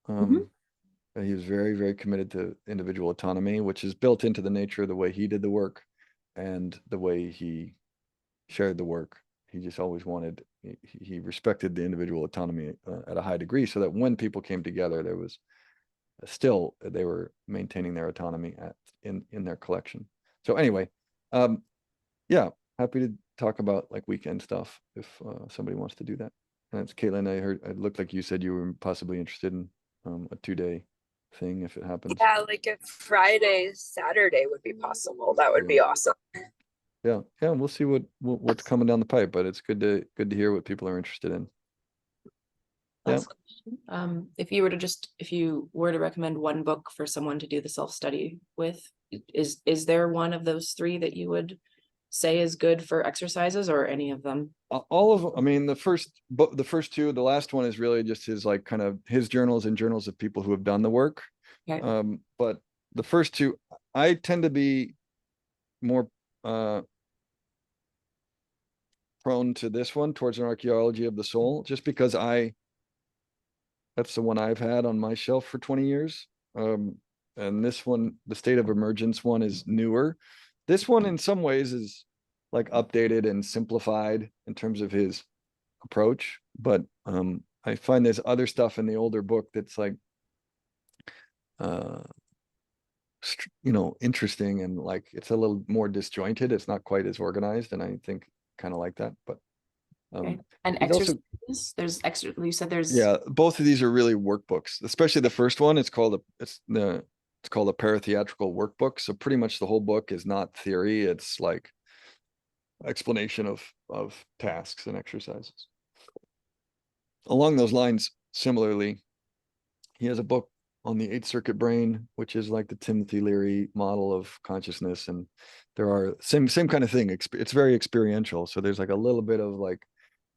He was very, very committed to individual autonomy, which is built into the nature of the way he did the work and the way he shared the work. He just always he respected the individual autonomy at a high degree, so that when people came together, there was still they were maintaining their autonomy in their collection. So anyway, yeah, happy to talk about like weekend stuff if somebody wants to do that. And it's Caitlin, I heard it looked like you said you were possibly interested in a 2-day thing if it happens. Yeah, like if Friday, Saturday would be possible, that would be awesome. Yeah, we'll see what's coming down the pipe, but it's good to hear what people are interested in. Last question. If you were to recommend one book for someone to do the self-study with, is there one of those 3 that you would say is good for exercises, or any of them? All of them. I mean, the first 2, the last one is really just his like kind of his journals and journals of people who have done the work. Okay. But the first 2, I tend to be more prone to this one, towards an archaeology of the soul, just because that's the one I've had on my shelf for 20 years. And this one, the state of emergence one, is newer. This one in some ways is like updated and simplified in terms of his approach, but I find there's other stuff in the older book that's like interesting, and like it's a little more disjointed. It's not quite as organized, and I think kind of like that. But okay. And exercises, you said there's both of these are really workbooks, especially the first one. It's called a paratheatrical workbook. So pretty much the whole book is not theory, it's like explanation of tasks and exercises. Along those lines, similarly, he has a book on the 8th circuit brain, which is like the Timothy Leary model of consciousness, and there are same kind of thing. It's very experiential, so there's like a little bit of like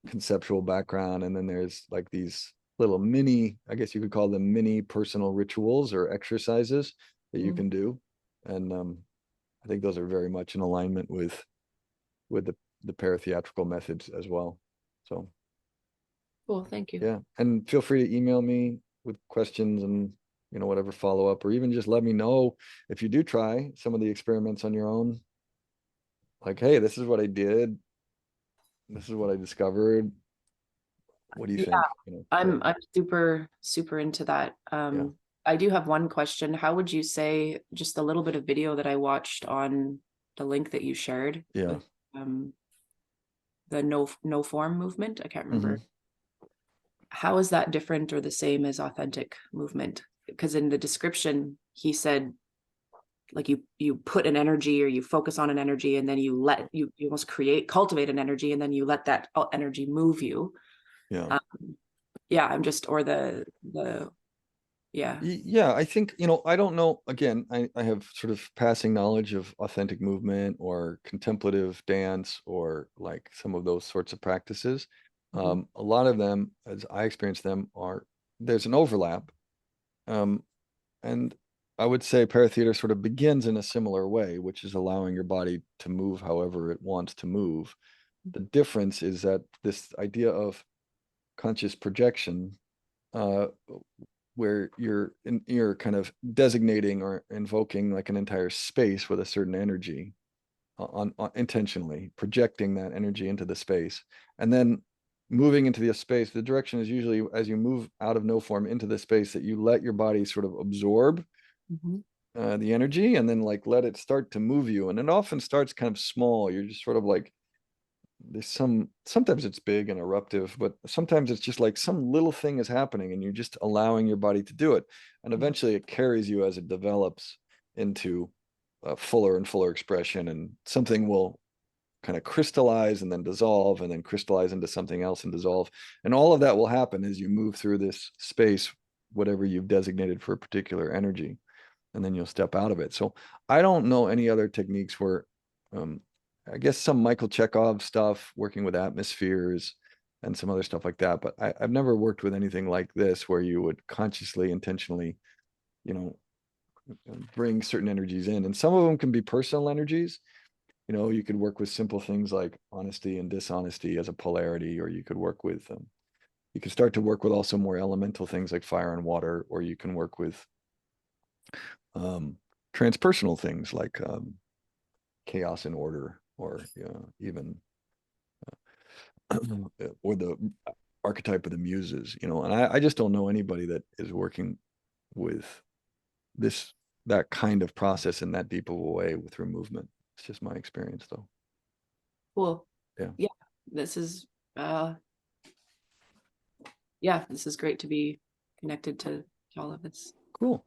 conceptual background, and then there's like these little mini, I guess you could call them mini personal rituals or exercises that you can do, and I think those are very much in alignment with the paratheatrical methods as well. So cool, thank you. Yeah, and feel free to email me with questions and whatever follow up, or even just let me know if you do try some of the experiments on your own. Like, hey, this is what I did. this is what I discovered. What do you Yeah, think? You know, I'm super into that. I do have one question. How would you say just a little bit of video that I watched on the link that you shared yeah. with the no form movement? I can't remember. How is that different or the same as authentic movement? Because in the description, he said, like you put an energy or you focus on an energy and then you almost cultivate an energy and then you let that energy move you. Yeah. Yeah, I'm just, or the yeah. Yeah, I think, you know, I don't know. Again, I have sort of passing knowledge of authentic movement or contemplative dance or like some of those sorts of practices. A lot of them, as I experience them, there's an overlap. And I would say paratheater sort of begins in a similar way, which is allowing your body to move however it wants to move. The difference is that this idea of conscious projection, where you're kind of designating or invoking like an entire space with a certain energy on intentionally projecting that energy into the space, and then moving into the space. The direction is usually as you move out of no form into the space that you let your body sort of absorb the energy and then like let it start to move you. And it often starts kind of small. You're just sort of like, sometimes it's big and eruptive, but sometimes it's just like some little thing is happening and you're just allowing your body to do it. And eventually it carries you as it develops into a fuller and fuller expression, and something will kind of crystallize and then dissolve and then crystallize into something else and dissolve. And all of that will happen as you move through this space, whatever you've designated for a particular energy, and then you'll step out of it. So I don't know any other techniques where, I guess some Michael Chekhov stuff, working with atmospheres and some other stuff like that. But I've never worked with anything like this where you would consciously, intentionally, you know, bring certain energies in. And some of them can be personal energies. You know, you could work with simple things like honesty and dishonesty as a polarity, or you could work with, you could start to work with also more elemental things like fire and water, or you can work with transpersonal things like chaos and order, or even or the archetype of the muses, you know. And I just don't know anybody that is working with that kind of process in that deep of a way through movement. It's just my experience, though. Cool. Yeah. This is this is great to be connected to all of this. Cool.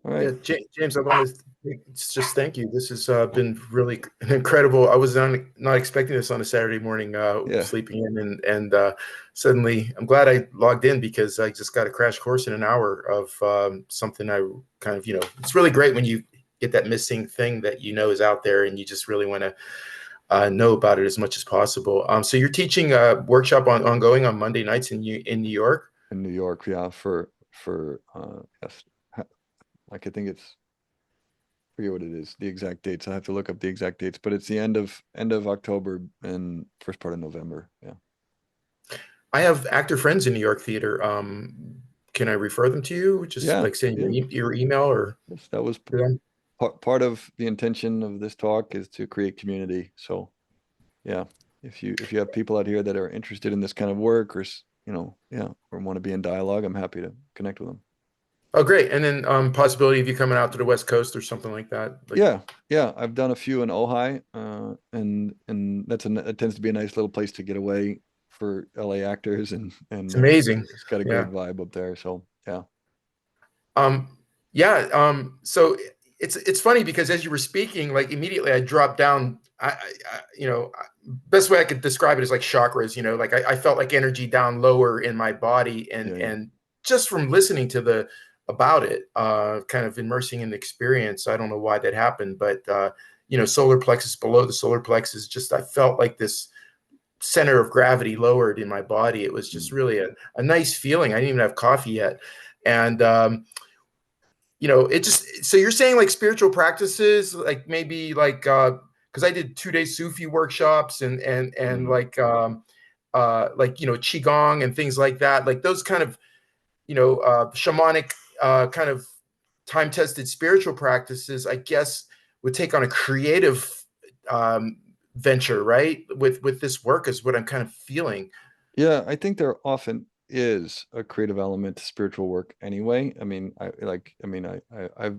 All right. Yeah, James, I want to just thank you. This has been really incredible. I was not expecting this on a Saturday morning, sleeping in, and suddenly I'm glad I logged in, because I just got a crash course in an hour of something I kind of, it's really great when you get that missing thing that is out there and you just really want to know about it as much as possible. So you're teaching a workshop ongoing on Monday nights in New York? In New York, yeah, for yes. Like I think it's, I forget what it is, the exact dates. I have to look up the exact dates, but it's the end of October and first part of November. Yeah. I have actor friends in New York theater. Can I refer them to you? Just like send your email, or yes, that was part of the intention of this talk, is to create community. So yeah, if you have people out here that are interested in this kind of work, or or want to be in dialogue, I'm happy to connect with them. Oh, great. And then possibility of you coming out to the West Coast or something like that. Yeah. I've done a few in Ojai, and it tends to be a nice little place to get away for LA actors, and it's amazing. It's got a great vibe up there. So yeah. So it's funny, because as you were speaking, like immediately I dropped down. Best way I could describe it is like chakras. Like I felt like energy down lower in my body, and just from listening to about it, kind of immersing in the experience. I don't know why that happened, but solar plexus, below the solar plexus, just I felt like this center of gravity lowered in my body. It was just really a nice feeling. I didn't even have coffee yet, and it just, so you're saying like spiritual practices, like maybe like because I did 2-day Sufi workshops and like qigong and things like that, like those kind of shamanic kind of time-tested spiritual practices, I guess, would take on a creative venture, right? With this work is what I'm kind of feeling. Yeah, I think there often is a creative element to spiritual work anyway. I mean,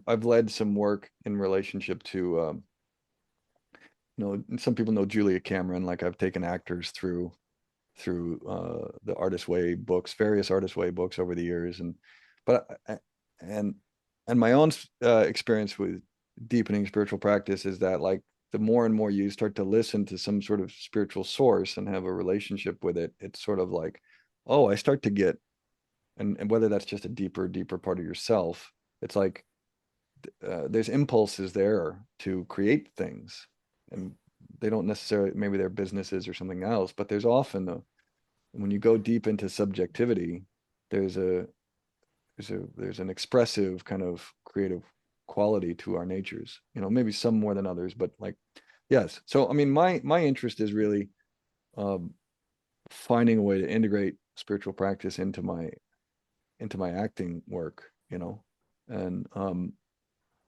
I've led some work in relationship to, some people know Julia Cameron, like I've taken actors through the Artist Way books, various Artist Way books over the years, and my own experience with deepening spiritual practice is that, like, the more and more you start to listen to some sort of spiritual source and have a relationship with it, it's sort of like, oh, I start to get, and whether that's just a deeper part of yourself, it's like there's impulses there to create things, and they don't necessarily, maybe they're businesses or something else, but there's often when you go deep into subjectivity, there's an expressive kind of creative quality to our natures, maybe some more than others, but like, yes. So I mean, my interest is really finding a way to integrate spiritual practice into my acting work, and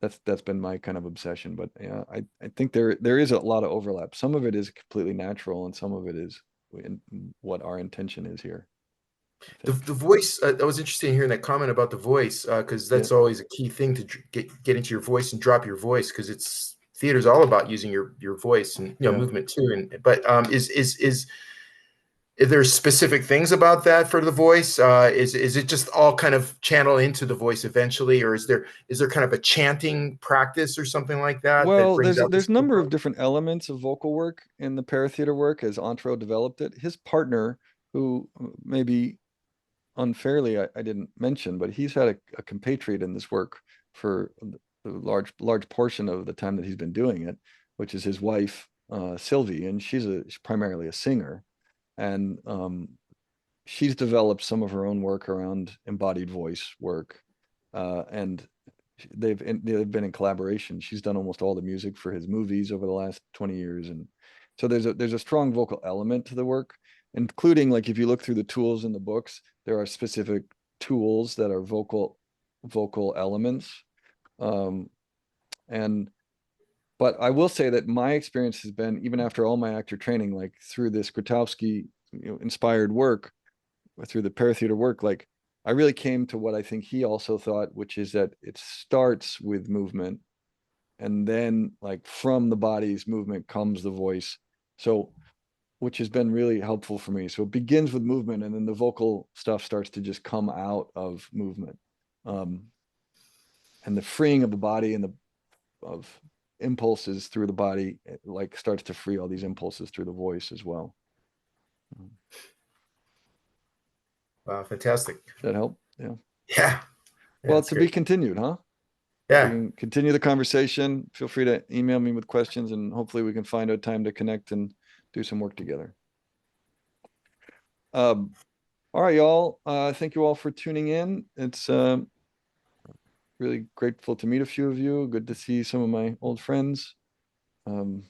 that's been my kind of obsession. But yeah, I think there is a lot of overlap. Some of it is completely natural, and some of it is what our intention is here. The voice, that was interesting hearing that comment about the voice, because that's always a key thing to get into your voice and drop your voice, because theater's all about using your voice and movement too. But is there specific things about that for the voice? Is it just all kind of channel into the voice eventually, or is there kind of a chanting practice or something like that? Well, that brings out there's a number of different elements of vocal work in the Paratheatre work as Antro developed it. His partner, who maybe unfairly I didn't mention, but he's had a compatriot in this work for a large portion of the time that he's been doing it, which is his wife, Sylvie, and she's primarily a singer, and she's developed some of her own work around embodied voice work, and they've been in collaboration. She's done almost all the music for his movies over the last 20 years, and so there's a strong vocal element to the work, including, like, if you look through the tools in the books, there are specific tools that are vocal elements, but I will say that my experience has been, even after all my actor training, like through this Grotowski inspired work, through the Paratheatre work, like I really came to what I think he also thought, which is that it starts with movement, and then, like, from the body's movement comes the voice. So, which has been really helpful for me. So it begins with movement, and then the vocal stuff starts to just come out of movement. And the freeing of the body and of impulses through the body, like, starts to free all these impulses through the voice as well. Wow, fantastic. That help? Yeah. Yeah. Well, to be continued, huh? Yeah. We can continue the conversation. Feel free to email me with questions, and hopefully we can find a time to connect and do some work together. All right, y'all. Thank you all for tuning in. It's really grateful to meet a few of you. Good to see some of my old friends. Bye,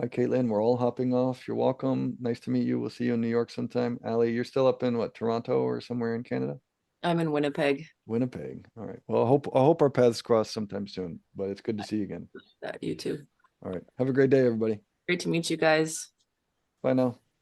Caitlin. We're all hopping off. You're welcome. Nice to meet you. We'll see you in New York sometime. Allie, you're still up in what, Toronto or somewhere in Canada? I'm in Winnipeg. Winnipeg. All right. Well, I hope our paths cross sometime soon, but it's good to see you again. You too. All right. Have a great day, everybody. Great to meet you guys. Bye now.